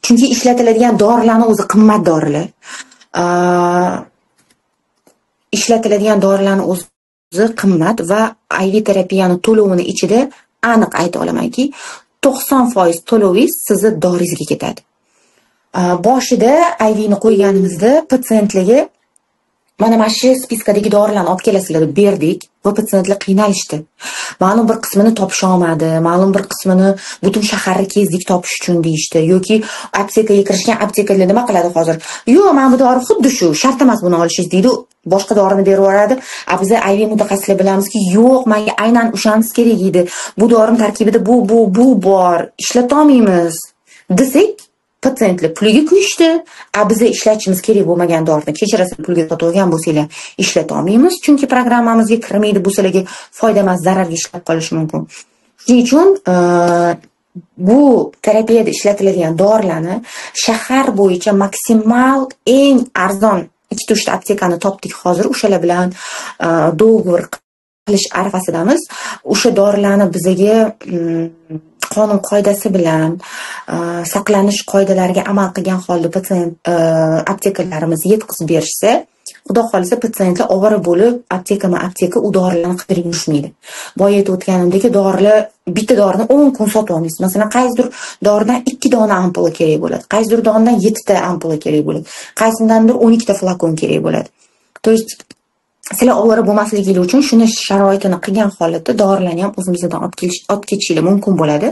Chunki ishlatiladigan dorilarning o'zi qimmat dorilar. Ishlatiladigan dorilarning o'zi qimmat va IV terapiyani to'lovini ichida aniq ayta olamanki, 90% to'lovingiz sizni doringizga ketadi. Boshida IV ni qo'yganimizda patsientlarga mana shu spiskadagi dorilarni olib kelasizlar deb berdik va patsientlar qiynalishdi. Ma'lum bir qismini topisha olmadi, ma'lum bir qismini butun shaharni kezdik topish uchun deyishdi yoki aptekaga kirishgan aptekalar nima qiladi hozir? Yo'q, men bu dori xuddi shu, shart emas buni olishingiz deydi. Boshqa dorini berib yuboradi. Biz IV mutaxassislar bilamizki, yo'q, menga aynan o'shanisi kerak edi. Bu dorining tarkibida bu bor, ishlata olmaymiz. Desak, patsientlar puliga kuyishdi. Biz ishlatishimiz kerak bo'lmagan dorini kechirasiz, pulga sotib bo'lsanglar, ishlata olmaymiz, chunki programmamizga kirmaydi, bu sizlarga foyda emas, zararga ishlab qolishi mumkin. Shuning uchun bu terapiyada ishlatiladigan dorilarni shahar bo'yicha maksimal eng arzon 2-3 ta aptekani topdik hozir, o'shalar bilan dogovor qilish arafasidamiz. O'sha dorilarni bizaga qonun qoidasi bilan saqlanish qoidalariga amal qilgan holda patsient aptekalarimiz yetkazib berishsa, xudo xohlasa patsientlar ovora bo'lib apteka u dorilarni qidirib yurishmaydi. Boya aytib o'tganimdek, dorilar bitta dorini 10 kun sotib olmaysiz. Masalan, qaysidir doridan 2 dona ampula kerak bo'ladi, qaysidir doridan 7 ta ampula kerak bo'ladi, qaysidandir 12 ta flakon kerak bo'ladi. То есть sizlar ovora bo'lmasligingiz uchun shuni sharoitini qilgan holatda dorilarni ham o'zimizdan olib ketishinglar mumkin bo'ladi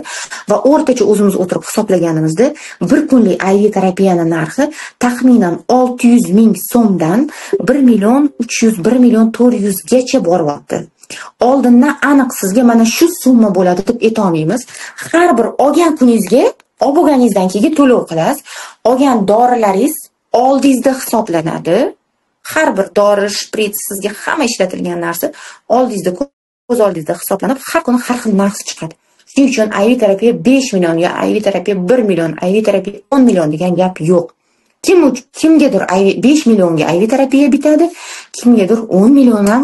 va o'rtacha o'zimiz o'tirib hisoblaganimizda bir kunlik IV terapiyani narxi taxminan 600 ming so'mdan 1 million 300 1 million 400 gacha boryapti. Oldindan aniq sizga mana shu summa bo'ladi deb aytolmaymiz. Har bir olgan kuningizga, olib bo'lganingizdan keyin to'lov qilasiz. Olgan dorilaringiz oldingizda hisoblanadi. Har bir dori, shprits, sizga hamma ishlatilgan narsa oldingizda, ko'z oldingizda hisoblanib, har kuni har xil narx chiqadi. Shuning uchun IV terapiya 5 million yo IV terapiya 1 million, IV terapiya 10 million degan gap yo'q. Kimgadir 5 millionga IV terapiya bitadi, kimgadir 10 million ham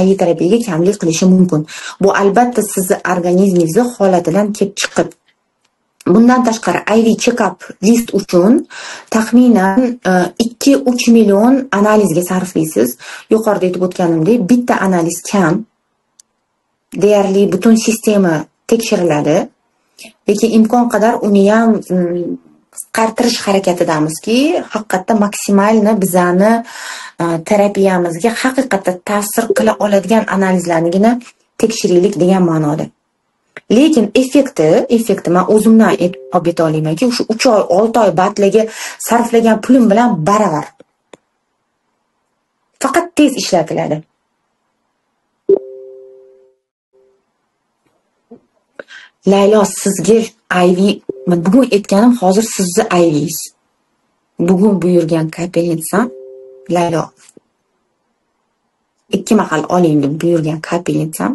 IV terapiyaga kamlik qilishi mumkin. Bu albatta sizni organizmingizni holatidan kelib chiqib. Bundan tashqari IV check-up list uchun taxminan 2-3 million analizga sarflaysiz. Yuqorida aytib o'tganimdek, bitta analiz kam. Deyarli butun sistema tekshiriladi. Lekin imkon qadar uni ham qisqartirish harakatidamizki, haqiqatda maksimalni bizani terapiyamizga haqiqatda ta'sir qila oladigan analizlarnigina tekshiraylik degan ma'noda. Lekin effekti men o'zimdan olib ayta olamanki, o'sha 3 oy, 6 oy batlaga sarflagan pulim bilan baravar. Faqat tez ishlatiladi. Laylo, sizga IV, men bugun aytganim hozir sizni IV'ingiz. Bugun buyurgan kapellinsam, Laylo 2 mahal oling deb buyurgan kapellinsam,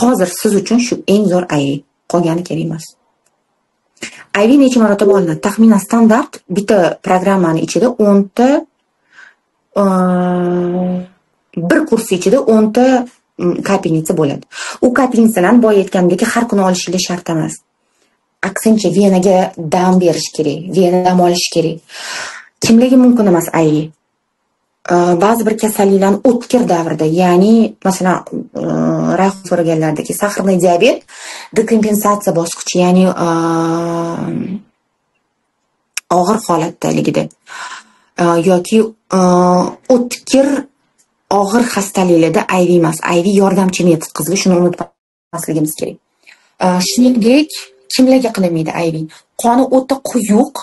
hozir siz uchun shu eng zo'r IV, qolgani kerak emas. IV necha marotaba olinadi? Taxminan standart bitta programmani ichida 10 ta bir kurs ichida 10 ta kapelnitsa bo'ladi. U kapelnitsalarni boya aytgandek har kuni olishingiz shart emas. Aksincha venaga dam berish kerak, vena dam olish kerak. Kimlarga mumkin emas IV? Ba'zi bir kasalliklarni o'tkir davrda, ya'ni masalan Rayhon so'raganlardagi sahrli diabet dekompensatsiya bosqichi, ya'ni og'ir holatdaligida yoki o'tkir og'ir xastaliklarda IV emas, IV yordamchi metod qizli, shuni unutmasligimiz kerak. Shuningdek, kimlarga qilinmaydi IV? Qoni o'ta quyuq,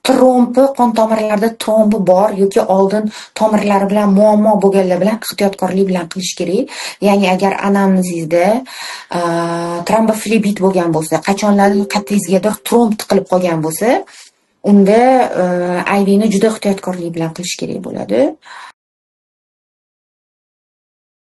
trombi, qon tomirlarida trombi bor yoki oldin tomirlari bilan muammo bo'lganlar bilan ehtiyotkorlik bilan qilish kerak. Ya'ni agar anamnezingizda tromboflebit bo'lgan bo'lsa, qachonlardir qattingizgadir tromb tiqilib qolgan bo'lsa, unda IVni juda ehtiyotkorlik bilan qilish kerak bo'ladi.